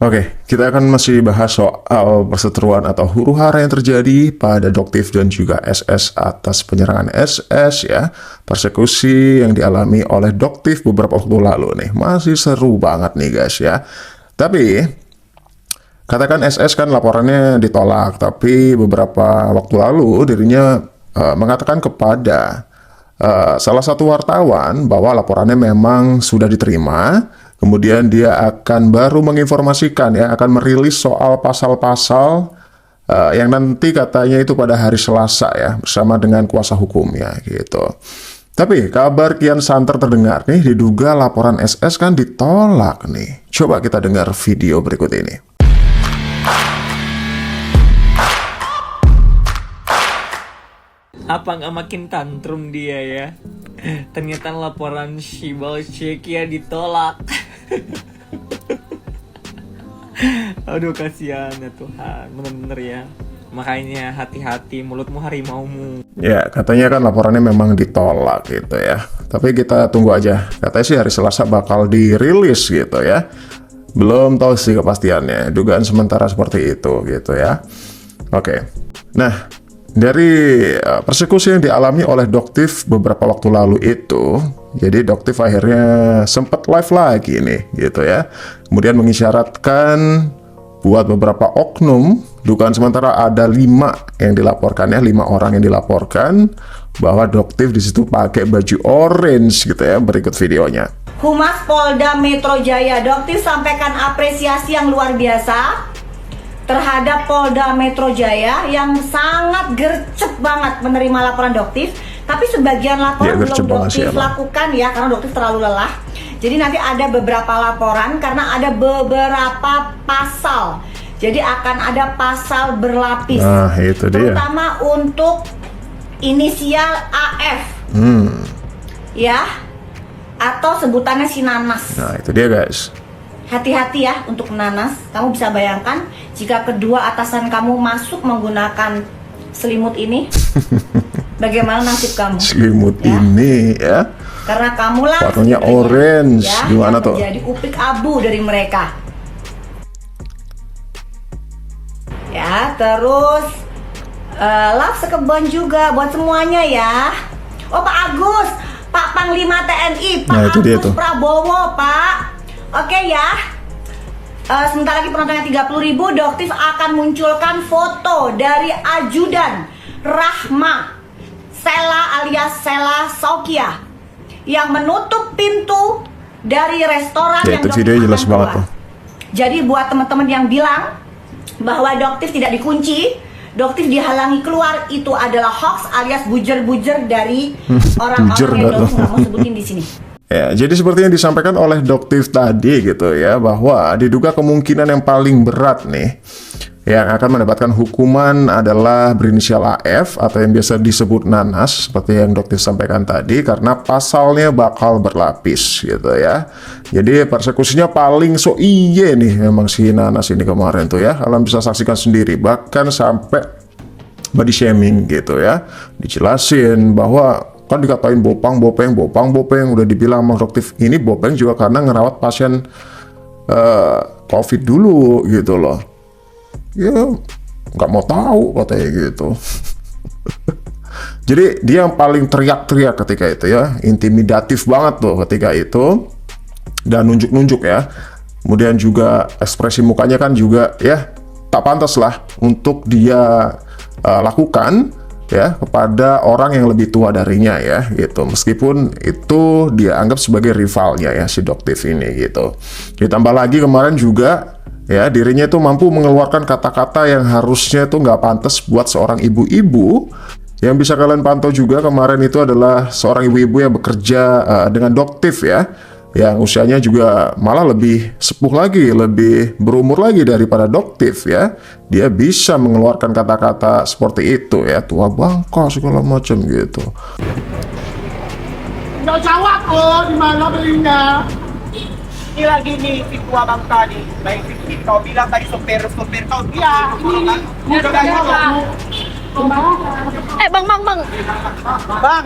Oke, kita akan masih bahas soal perseteruan atau huru-hara yang terjadi pada Doktiv dan juga SS atas penyerangan SS ya. Persekusi yang dialami oleh Doktiv beberapa waktu lalu nih. Masih seru banget nih guys ya. Tapi, katakan SS kan laporannya ditolak. Tapi beberapa waktu lalu dirinya mengatakan kepada salah satu wartawan bahwa laporannya memang sudah diterima. Kemudian dia akan baru menginformasikan ya, akan merilis soal pasal-pasal yang nanti katanya itu pada hari Selasa ya, bersama dengan kuasa hukumnya gitu. Tapi kabar kian santer terdengar nih, diduga laporan SS kan ditolak nih. Coba kita dengar video berikut ini. Apa nggak makin tantrum dia ya? Ternyata laporan Shibal Shekia ditolak. Aduh kasihan ya Tuhan, bener-bener ya. Makanya hati-hati mulutmu harimaumu. Ya katanya kan laporannya memang ditolak gitu ya. Tapi kita tunggu aja. Katanya sih hari Selasa bakal dirilis gitu ya. Belum tahu sih kepastiannya. Dugaan sementara seperti itu gitu ya. Oke. Nah, dari persekusi yang dialami oleh Doktiv beberapa waktu lalu itu, jadi Doktiv akhirnya sempat live lagi nih, gitu ya. Kemudian mengisyaratkan buat beberapa oknum, dugaan sementara ada 5 yang dilaporkan ya, 5 orang yang dilaporkan bahwa Doktiv di situ pakai baju orange gitu ya. Berikut videonya. Humas Polda Metro Jaya, Doktiv sampaikan apresiasi yang luar biasa terhadap Polda Metro Jaya yang sangat gercep banget menerima laporan Doktiv. Tapi sebagian laporan belum Doktiv lakukan ya, karena Doktiv terlalu lelah. Jadi nanti ada beberapa laporan karena ada beberapa pasal. Jadi akan ada pasal berlapis. Nah, itu dia. Terutama untuk inisial AF. Ya. Atau sebutannya si Nanas. Nah, itu dia guys. Hati-hati ya untuk Nanas. Kamu bisa bayangkan jika kedua atasan kamu masuk menggunakan selimut ini, bagaimana nasib kamu? Selimut ya? Ini ya. Karena kamulah warnanya orange. Ya, gimana tuh? Jadi upik abu dari mereka. Ya, terus love sekebon juga buat semuanya ya. Oh Pak Agus, Pak Panglima TNI, Pak Agus Prabowo, Pak. Oke ya, sebentar lagi penontonnya 30.000, Doktiv akan munculkan foto dari ajudan Rahma Sela alias Sela Saukia yang menutup pintu dari restoran ya, yang itu videonya jelas banget tuh. Jadi buat teman-teman yang bilang bahwa Doktiv tidak dikunci, Doktiv dihalangi keluar, itu adalah hoax alias bujer-bujer dari orang-orang yang Doktiv nggak mau sebutin di sini. Ya, jadi seperti yang disampaikan oleh Doktiv tadi gitu ya, bahwa diduga kemungkinan yang paling berat nih yang akan mendapatkan hukuman adalah berinisial AF atau yang biasa disebut Nanas seperti yang Doktiv sampaikan tadi, karena pasalnya bakal berlapis gitu ya. Jadi persekusinya paling iye nih memang si Nanas ini kemarin tuh ya. Kalian bisa saksikan sendiri, bahkan sampai body shaming gitu ya. Dijelasin bahwa kan dikatain bopang bopeng, udah dibilang sama Doktiv ini bopeng juga karena ngerawat pasien COVID dulu gitu loh. Ya nggak mau tahu katanya gitu. Jadi dia yang paling teriak-teriak ketika itu ya, intimidatif banget tuh ketika itu, dan nunjuk-nunjuk ya. Kemudian juga ekspresi mukanya kan juga ya tak pantas lah untuk dia lakukan ya kepada orang yang lebih tua darinya ya gitu, meskipun itu dia anggap sebagai rivalnya ya si Doktiv ini gitu. Ditambah lagi kemarin juga ya dirinya itu mampu mengeluarkan kata-kata yang harusnya itu nggak pantas buat seorang ibu-ibu. Yang bisa kalian pantau juga kemarin itu adalah seorang ibu-ibu yang bekerja dengan Doktiv ya, yang usianya juga malah lebih sepuh lagi, lebih berumur lagi daripada Doktiv ya. Dia bisa mengeluarkan kata-kata seperti itu ya, tua bangka segala macam gitu. Nggak jawab loh, di mana belinya? Ini lagi nih, si tua bangka nih. Baik, kau bilang tadi sopir kau. Iya, ini udah gak jawab. Bang.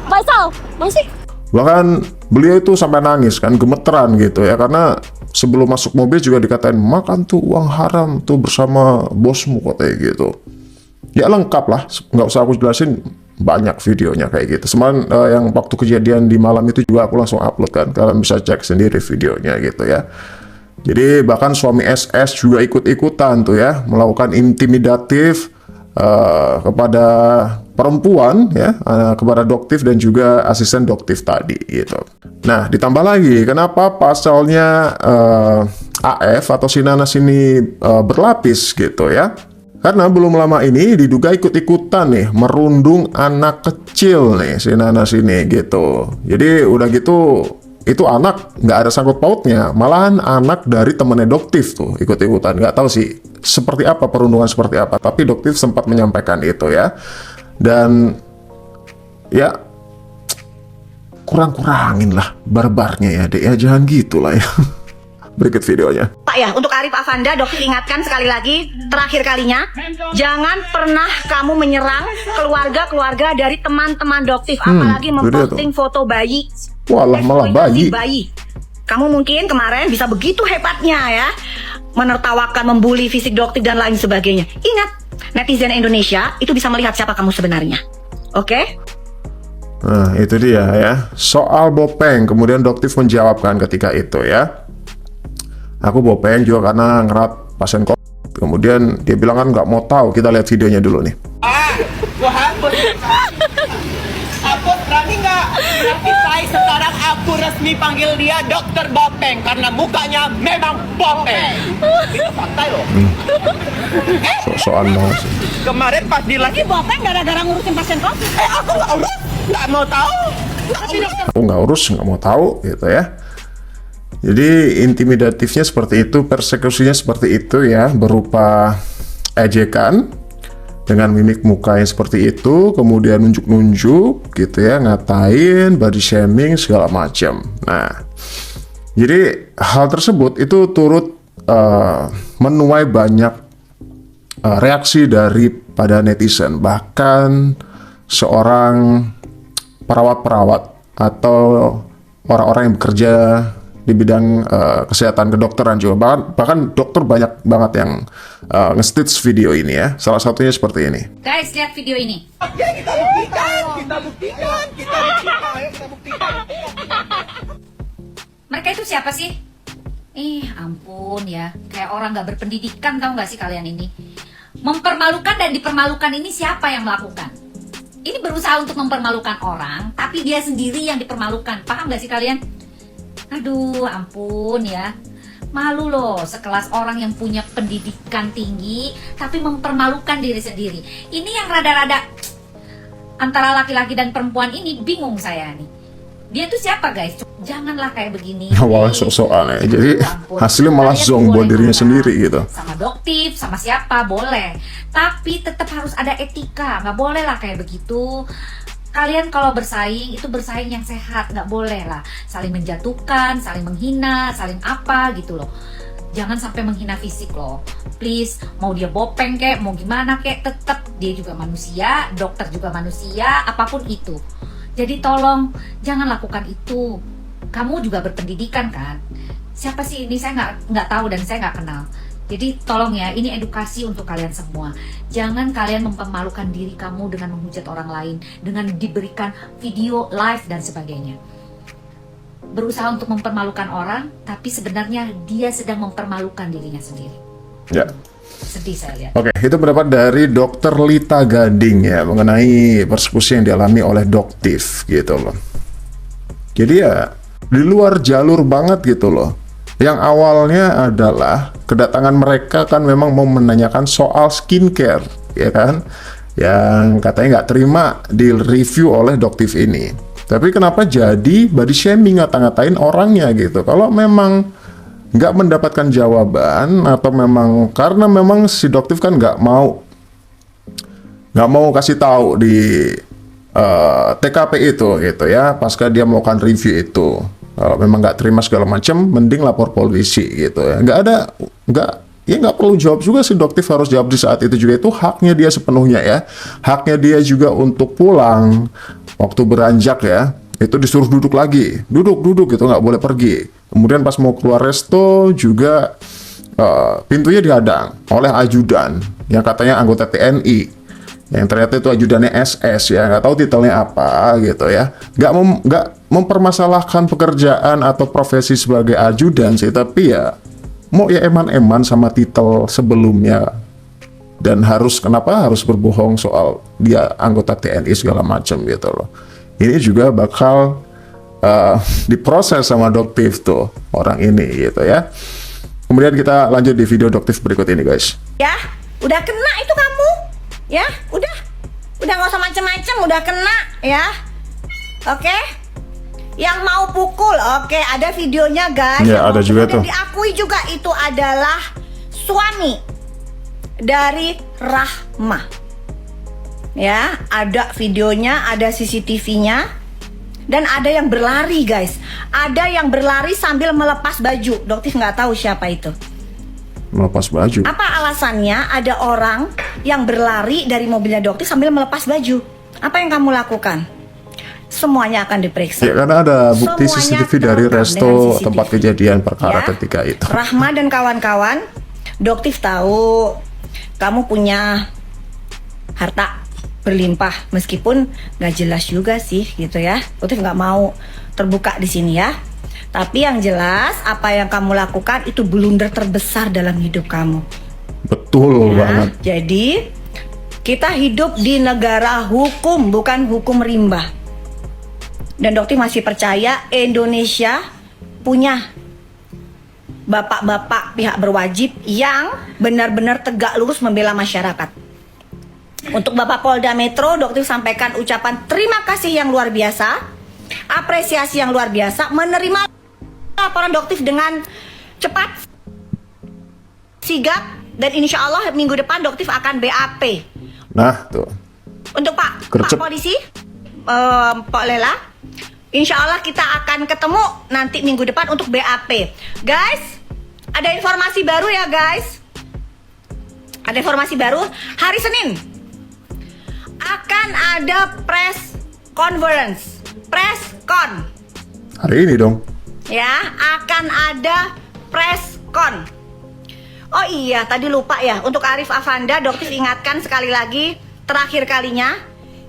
Bang Sal, Bang sih. Bahkan beliau itu sampai nangis kan, gemeteran gitu ya, karena sebelum masuk mobil juga dikatain makan tuh uang haram tuh bersama bosmu katanya gitu. Ya lengkap lah, nggak usah aku jelasin, banyak videonya kayak gitu. Semalam yang waktu kejadian di malam itu juga aku langsung upload kan, kalian bisa cek sendiri videonya gitu ya. Jadi bahkan suami SS juga ikut-ikutan tuh ya, melakukan intimidatif kepada perempuan ya, kepada doktif dan juga asisten doktif tadi gitu. Nah ditambah lagi kenapa pasalnya AF atau si Nanas ini berlapis gitu ya. Karena belum lama ini diduga ikut-ikutan nih merundung anak kecil nih si Nanas ini gitu. Jadi udah gitu itu anak nggak ada sangkut pautnya, malahan anak dari temennya doktif tuh ikut-ikutan. Nggak tahu sih seperti apa perundungan seperti apa, tapi doktif sempat menyampaikan itu ya. Dan ya kurang-kurangin lah barbarnya ya dek ya, jangan gitu lah ya. Berikut videonya. Pak ya, untuk Arif Afanda, dokter ingatkan sekali lagi, terakhir kalinya, jangan pernah kamu menyerang keluarga-keluarga dari teman-teman doktif, apalagi memposting foto bayi. Walah malah bayi. Kamu mungkin kemarin bisa begitu hebatnya ya, menertawakan, membuli fisik doktif dan lain sebagainya. Ingat, netizen Indonesia itu bisa melihat siapa kamu sebenarnya. Oke? Nah itu dia ya, soal Bopeng. Kemudian doktif menjawabkan ketika itu ya, aku Bopeng juga karena ngerat pasien COVID. Kemudian dia bilang kan nggak mau tahu. Kita lihat videonya dulu nih. Gua hapus. Aku berani nggak? Tapi saya sekarang aku resmi panggil dia Dokter Bopeng karena mukanya memang Bopeng. Itu fakta loh. Soal banget sih. Kemarin pas di lagi Bopeng gara-gara ngurusin pasien COVID. aku nggak urus, nggak mau tahu. Aku nggak urus, nggak mau tahu gitu ya. Jadi intimidatifnya seperti itu, persekusinya seperti itu ya, berupa ejekan dengan mimik muka yang seperti itu, kemudian nunjuk-nunjuk gitu ya, ngatain, body shaming segala macam. Nah, jadi hal tersebut itu turut menuai banyak reaksi daripada netizen, bahkan seorang perawat-perawat atau orang-orang yang bekerja di bidang kesehatan kedokteran juga, bahkan dokter banyak banget yang nge-stitch video ini ya. Salah satunya seperti ini. Guys, lihat video ini. Kita buktikan. Ayo kita buktikan. Mereka itu siapa sih? Ampun ya, kayak orang nggak berpendidikan, tahu nggak sih kalian ini? Mempermalukan dan dipermalukan ini siapa yang melakukan? Ini berusaha untuk mempermalukan orang, tapi dia sendiri yang dipermalukan. Paham nggak sih kalian? Aduh, ampun ya. Malu loh sekelas orang yang punya pendidikan tinggi tapi mempermalukan diri sendiri. Ini yang rada-rada antara laki-laki dan perempuan ini bingung saya nih. Dia tuh siapa guys? Janganlah kayak begini. Awalnya sok-sokan ya. Jadi Ampun. hasilnya malah Kalian zong buat boleh dirinya marah sendiri gitu. Sama doktif, sama siapa boleh. Tapi tetap harus ada etika. Nggak boleh lah kayak begitu. Kalian kalau bersaing, itu bersaing yang sehat. Nggak boleh lah saling menjatuhkan, saling menghina, saling apa gitu loh. Jangan sampai menghina fisik loh. Please, mau dia Bopeng kek, mau gimana kek, tetap dia juga manusia, dokter juga manusia, apapun itu. Jadi tolong, jangan lakukan itu. Kamu juga berpendidikan kan? Siapa sih ini? Saya nggak tahu dan saya nggak kenal. Jadi tolong ya, ini edukasi untuk kalian semua. Jangan kalian mempermalukan diri kamu dengan menghujat orang lain, dengan diberikan video live dan sebagainya. Berusaha untuk mempermalukan orang, tapi sebenarnya dia sedang mempermalukan dirinya sendiri. Ya. Sedih saya lihat. Oke, itu pendapat dari Dokter Lita Gading ya mengenai persekusi yang dialami oleh doktif gitu loh. Jadi ya di luar jalur banget gitu loh. Yang awalnya adalah kedatangan mereka kan memang mau menanyakan soal skincare, ya kan? Yang katanya nggak terima di review oleh doktif ini. Tapi kenapa jadi body shaming, ngata-ngatain orangnya gitu? Kalau memang nggak mendapatkan jawaban atau memang karena memang si doktif kan nggak mau kasih tahu di TKP itu gitu ya, pasca dia melakukan review itu. Kalau memang nggak terima segala macam, mending lapor polisi gitu ya. Nggak perlu jawab juga si doktif harus jawab di saat itu juga, itu haknya dia sepenuhnya ya. Haknya dia juga untuk pulang waktu beranjak ya, itu disuruh duduk lagi, duduk gitu, nggak boleh pergi. Kemudian pas mau keluar resto juga pintunya dihadang oleh ajudan yang katanya anggota TNI, yang ternyata itu ajudannya SS ya, nggak tahu titelnya apa gitu ya. Nggak mempermasalahkan pekerjaan atau profesi sebagai ajudan sih, tapi ya mau ya eman-eman sama titel sebelumnya, dan kenapa harus berbohong soal dia anggota TNI segala macam gitu loh. Ini juga bakal diproses sama Doktif tuh orang ini gitu ya. Kemudian kita lanjut di video Doktif berikut ini guys. Ya, udah kena itu kamu. Ya, udah nggak usah macem-macem, udah kena ya. Oke. Yang mau pukul, oke, ada videonya guys. Ya, ada juga tuh. Diakui juga itu adalah suami dari Rahma. Ya, ada videonya, ada CCTV-nya. Dan ada yang berlari guys. Ada yang berlari sambil melepas baju. Doktif nggak tahu siapa itu. Melepas baju. Apa alasannya ada orang yang berlari dari mobilnya Doktif sambil melepas baju? Apa yang kamu lakukan? Semuanya akan diperiksa. Ya, karena ada bukti Semuanya CCTV dari terekam resto dengan CCTV. tempat kejadian perkara Ya, ketika itu. Rahma dan kawan-kawan, Doktif tahu kamu punya harta berlimpah, meskipun nggak jelas juga sih gitu ya. Doktif nggak mau terbuka di sini ya. Tapi yang jelas apa yang kamu lakukan itu blunder terbesar dalam hidup kamu. Betul Ya, banget. jadi kita hidup di negara hukum, bukan hukum rimba. Dan Doktif masih percaya Indonesia punya bapak-bapak pihak berwajib yang benar-benar tegak lurus membela masyarakat. Untuk Bapak Polda Metro, Doktif sampaikan ucapan terima kasih yang luar biasa, apresiasi yang luar biasa, menerima laporan Doktif dengan cepat, sigap, dan insya Allah minggu depan Doktif akan BAP. Nah tuh. Untuk Pak Gercep. Polisi, Pak Lela, insya Allah kita akan ketemu nanti minggu depan untuk BAP. Guys, ada informasi baru ya guys. Ada informasi baru, hari Senin akan ada press conference, press con. Hari ini dong. Ya, akan ada press con. Oh iya, tadi lupa ya. Untuk Arif Afanda, Doktif ingatkan sekali lagi, terakhir kalinya,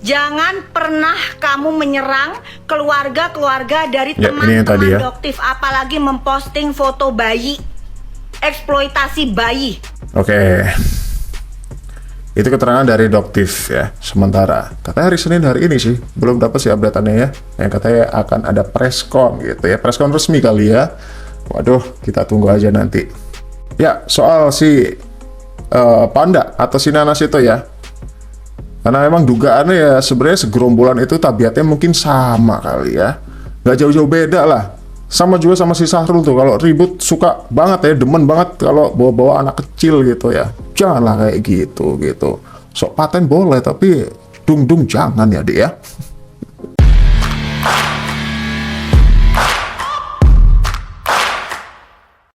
jangan pernah kamu menyerang keluarga-keluarga dari Ya, ini yang teman-teman tadi ya. Doktif, apalagi memposting foto bayi, eksploitasi bayi. Oke. Itu keterangan dari Doktif ya. Sementara katanya hari Senin hari ini sih, belum dapat sih update-annya ya. Yang katanya akan ada preskon gitu ya. Preskon resmi kali ya. Waduh, kita tunggu aja nanti. Ya, soal si Panda atau si Nanas itu ya. Karena memang dugaannya ya sebenarnya segerombolan itu tabiatnya mungkin sama kali ya. Nggak jauh-jauh beda lah. Sama juga sama si Sahrul tuh, kalau ribut suka banget ya, demen banget kalau bawa-bawa anak kecil gitu ya. Janganlah kayak gitu. Sok paten boleh, tapi dung-dung jangan ya, Dik ya.